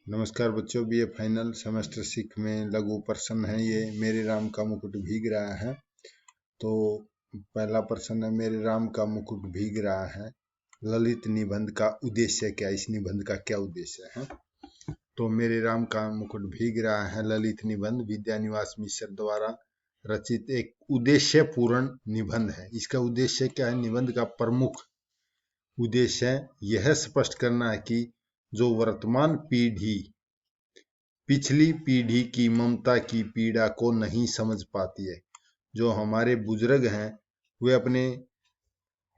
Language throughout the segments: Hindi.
नमस्कार बच्चों, बीए फाइनल सेमेस्टर 6 में लघु प्रश्न है। ये मेरे राम का मुकुट भीग रहा है। तो पहला प्रश्न है, मेरे राम का मुकुट भीग रहा है, ललित निबंध का उद्देश्य क्या? इस निबंध का क्या उद्देश्य है? तो मेरे राम का मुकुट भीग रहा है ललित निबंध विद्यानिवास मिश्र द्वारा रचित एक उद्देश्य पूर्ण निबंध है। इसका उद्देश्य क्या है? निबंध का प्रमुख उद्देश्य यह स्पष्ट करना है कि जो वर्तमान पीढ़ी पिछली पीढ़ी की ममता की पीड़ा को नहीं समझ पाती है। जो हमारे बुजुर्ग हैं वे अपने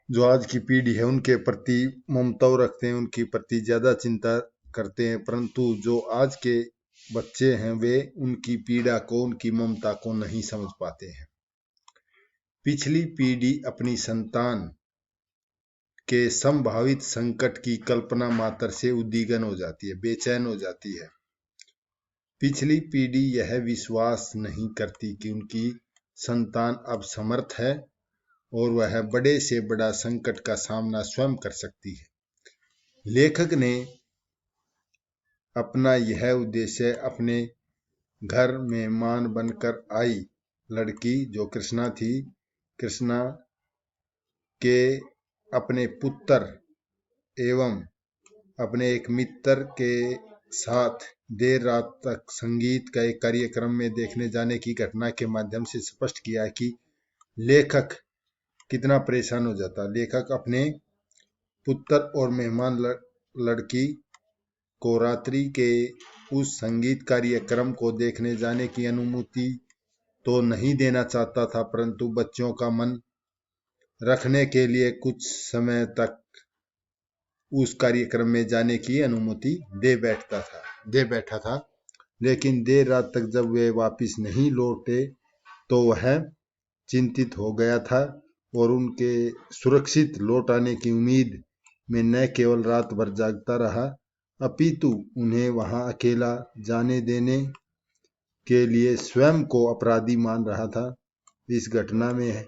जो आज की पीढ़ी है उनके प्रति ममता रखते हैं, उनके प्रति ज्यादा चिंता करते हैं, परंतु जो आज के बच्चे हैं वे उनकी पीड़ा को, उनकी ममता को नहीं समझ पाते हैं। पिछली पीढ़ी अपनी संतान के संभावित संकट की कल्पना मात्र से उद्विग्न हो जाती है, बेचैन हो जाती है। पिछली पीढ़ी यह विश्वास नहीं करती कि उनकी संतान अब समर्थ है और वह बड़े से बड़ा संकट का सामना स्वयं कर सकती है। लेखक ने अपना यह उद्देश्य अपने घर मेहमान बनकर आई लड़की जो कृष्णा थी, कृष्णा के अपने पुत्र एवं अपने एक मित्र के साथ देर रात तक संगीत का एक कार्यक्रम में देखने जाने की घटना के माध्यम से स्पष्ट किया कि लेखक कितना परेशान हो जाता। लेखक अपने पुत्र और मेहमान लड़की को रात्रि के उस संगीत कार्यक्रम को देखने जाने की अनुमति तो नहीं देना चाहता था, परंतु बच्चों का मन रखने के लिए कुछ समय तक उस कार्यक्रम में जाने की अनुमति दे बैठा था। लेकिन देर रात तक जब वे वापस नहीं लौटे तो वह चिंतित हो गया था और उनके सुरक्षित लौट आने की उम्मीद में न केवल रात भर जागता रहा, अपितु उन्हें वहां अकेला जाने देने के लिए स्वयं को अपराधी मान रहा था। इस घटना में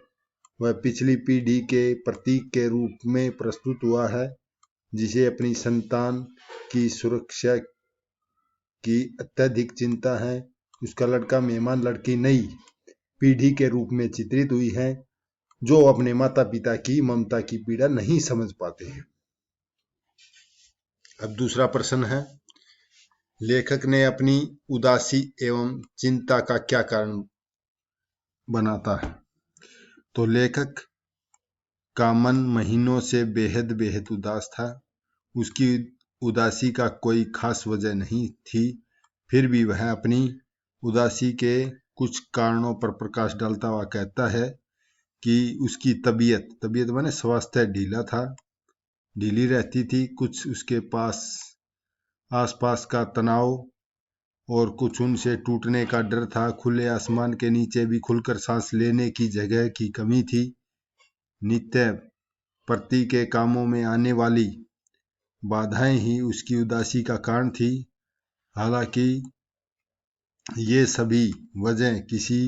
वह पिछली पीढ़ी के प्रतीक के रूप में प्रस्तुत हुआ है, जिसे अपनी संतान की सुरक्षा की अत्यधिक चिंता है। उसका लड़का मेहमान लड़की नई पीढ़ी के रूप में चित्रित हुई है, जो अपने माता पिता की ममता की पीड़ा नहीं समझ पाते हैं। अब दूसरा प्रश्न है, लेखक ने अपनी उदासी एवं चिंता का क्या कारण बनाता है? तो लेखक का मन महीनों से बेहद उदास था। उसकी उदासी का कोई खास वजह नहीं थी, फिर भी वह अपनी उदासी के कुछ कारणों पर प्रकाश डालता हुआ कहता है कि उसकी तबीयत माने स्वास्थ्य ढीली रहती थी। कुछ उसके पास आसपास का तनाव और कुछ उनसे टूटने का डर था। खुले आसमान के नीचे भी खुलकर सांस लेने की जगह की कमी थी। नित्य प्रति के कामों में आने वाली बाधाएं ही उसकी उदासी का कारण थी। हालांकि ये सभी वजह किसी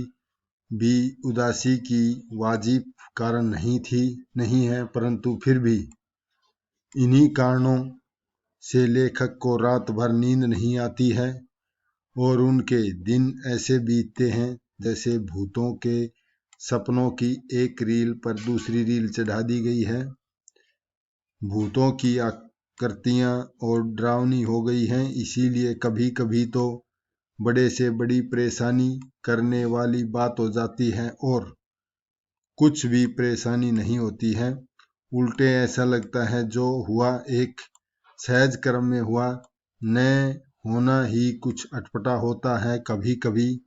भी उदासी की वाजिब कारण नहीं है, परंतु फिर भी इन्हीं कारणों से लेखक को रात भर नींद नहीं आती है और उनके दिन ऐसे बीतते हैं जैसे भूतों के सपनों की एक रील पर दूसरी रील चढ़ा दी गई है। भूतों की आकृतियां और डरावनी हो गई हैं, इसीलिए कभी कभी तो बड़े से बड़ी परेशानी करने वाली बात हो जाती है और कुछ भी परेशानी नहीं होती है। उल्टे ऐसा लगता है जो हुआ एक सहज क्रम में हुआ, न होना ही कुछ अटपटा होता है। कभी कभी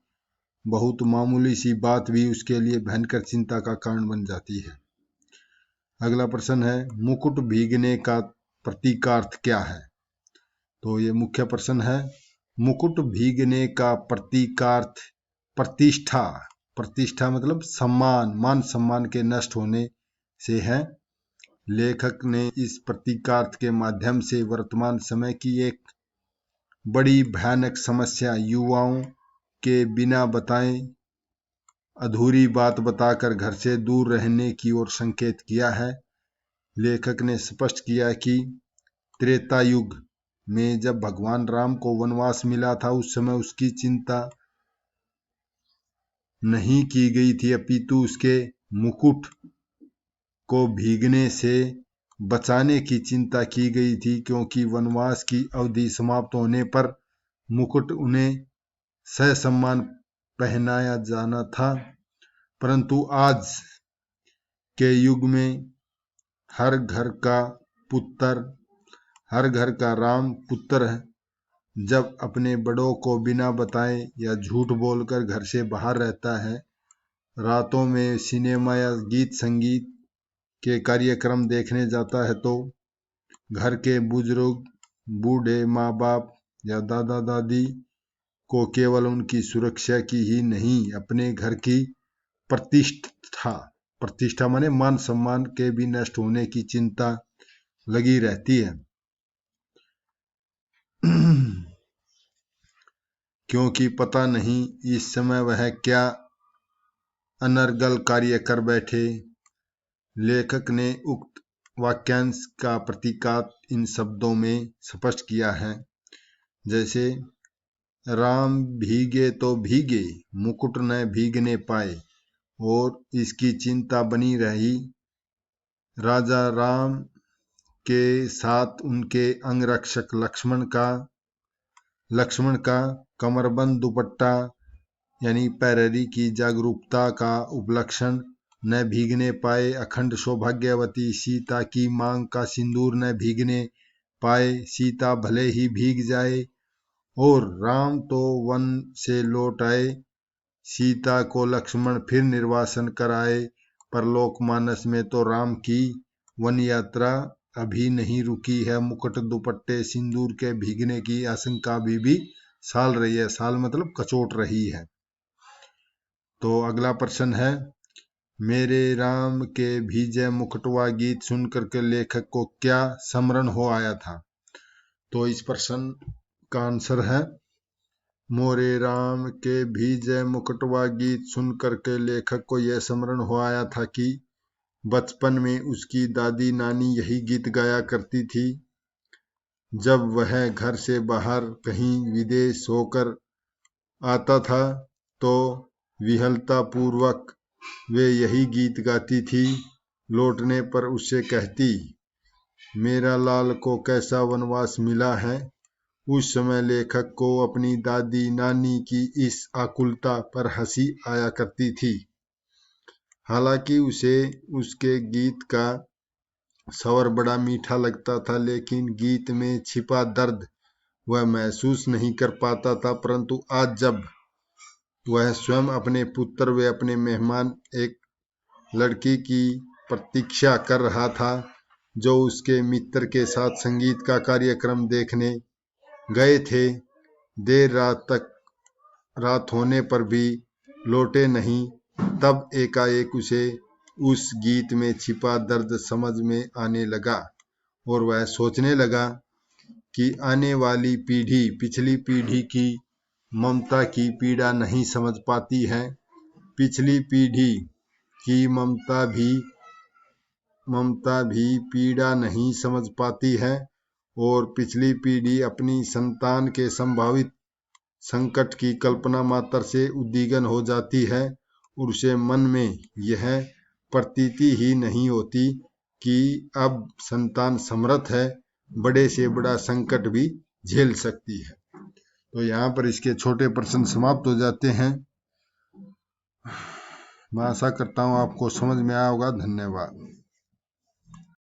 बहुत मामूली सी बात भी उसके लिए भयंकर चिंता का कारण बन जाती है। अगला प्रश्न है, मुकुट भीगने का प्रतीकार्थ क्या है? तो ये मुख्य प्रश्न है। मुकुट भीगने का प्रतीकार्थ प्रतिष्ठा मतलब मान सम्मान के नष्ट होने से है। लेखक ने इस प्रतीकार्थ के माध्यम से वर्तमान समय की एक बड़ी भयानक समस्या, युवाओं के बिना बताए अधूरी बात बताकर घर से दूर रहने की ओर संकेत किया है। लेखक ने स्पष्ट किया कि त्रेता युग में जब भगवान राम को वनवास मिला था उस समय उसकी चिंता नहीं की गई थी, अपितु उसके मुकुट को भीगने से बचाने की चिंता की गई थी, क्योंकि वनवास की अवधि समाप्त होने पर मुकुट उन्हें ससम्मान पहनाया जाना था। परंतु आज के युग में हर घर का राम पुत्र जब अपने बड़ों को बिना बताए या झूठ बोलकर घर से बाहर रहता है, रातों में सिनेमा या गीत संगीत के कार्यक्रम देखने जाता है, तो घर के बुजुर्ग, बूढ़े माँ बाप या दादा दादी को केवल उनकी सुरक्षा की ही नहीं, अपने घर की प्रतिष्ठा माने मान सम्मान के भी नष्ट होने की चिंता लगी रहती है। क्योंकि पता नहीं इस समय वह क्या अनर्गल कार्य कर बैठे। लेखक ने उक्त वाक्यांश का प्रतीकात इन शब्दों में स्पष्ट किया है, जैसे राम भीगे तो भीगे, मुकुट न भीगने पाए, और इसकी चिंता बनी रही। राजा राम के साथ उनके अंगरक्षक लक्ष्मण का कमरबंद दुपट्टा यानी पैरवी की जागरूकता का उपलक्षण न भीगने पाए, अखंड सौभाग्यवती सीता की मांग का सिंदूर न भीगने पाए, सीता भले ही भीग जाए, और राम तो वन से लौट आए, सीता को लक्ष्मण फिर निर्वासन कराए, पर लोकमानस में तो राम की वन यात्रा अभी नहीं रुकी है। मुकुट दुपट्टे सिंदूर के भीगने की आशंका भी साल रही है। साल मतलब कचोट रही है। तो अगला प्रश्न है, मेरे राम के भीजे मुकुटवा गीत सुनकर के लेखक को क्या स्मरण हो आया था? तो इस प्रश्न का आंसर है, मोरे राम के भीजे मुकुटवा गीत सुनकर के लेखक को यह स्मरण हो आया था कि बचपन में उसकी दादी नानी यही गीत गाया करती थी। जब वह घर से बाहर कहीं विदेश होकर आता था तो विहलता पूर्वक वे यही गीत गाती थी। लौटने पर उससे कहती, मेरा लाल को कैसा वनवास मिला है। उस समय लेखक को अपनी दादी नानी की इस आकुलता पर हंसी आया करती थी। हालांकि उसे उसके गीत का स्वर बड़ा मीठा लगता था, लेकिन गीत में छिपा दर्द वह महसूस नहीं कर पाता था। परंतु आज जब वह स्वयं अपने पुत्र व अपने मेहमान एक लड़की की प्रतीक्षा कर रहा था, जो उसके मित्र के साथ संगीत का कार्यक्रम देखने गए थे, देर रात होने पर भी लौटे नहीं, तब एकाएक उसे उस गीत में छिपा दर्द समझ में आने लगा, और वह सोचने लगा कि आने वाली पीढ़ी पिछली पीढ़ी की ममता की पीड़ा नहीं समझ पाती है। पिछली पीढ़ी की ममता भी पीड़ा नहीं समझ पाती है, और पिछली पीढ़ी अपनी संतान के संभावित संकट की कल्पना मात्र से उद्विग्न हो जाती है, और उसे मन में यह प्रतीति ही नहीं होती कि अब संतान समर्थ है, बड़े से बड़ा संकट भी झेल सकती है। तो यहाँ पर इसके छोटे प्रश्न समाप्त हो जाते हैं। मैं आशा करता हूँ आपको समझ में आया होगा। धन्यवाद।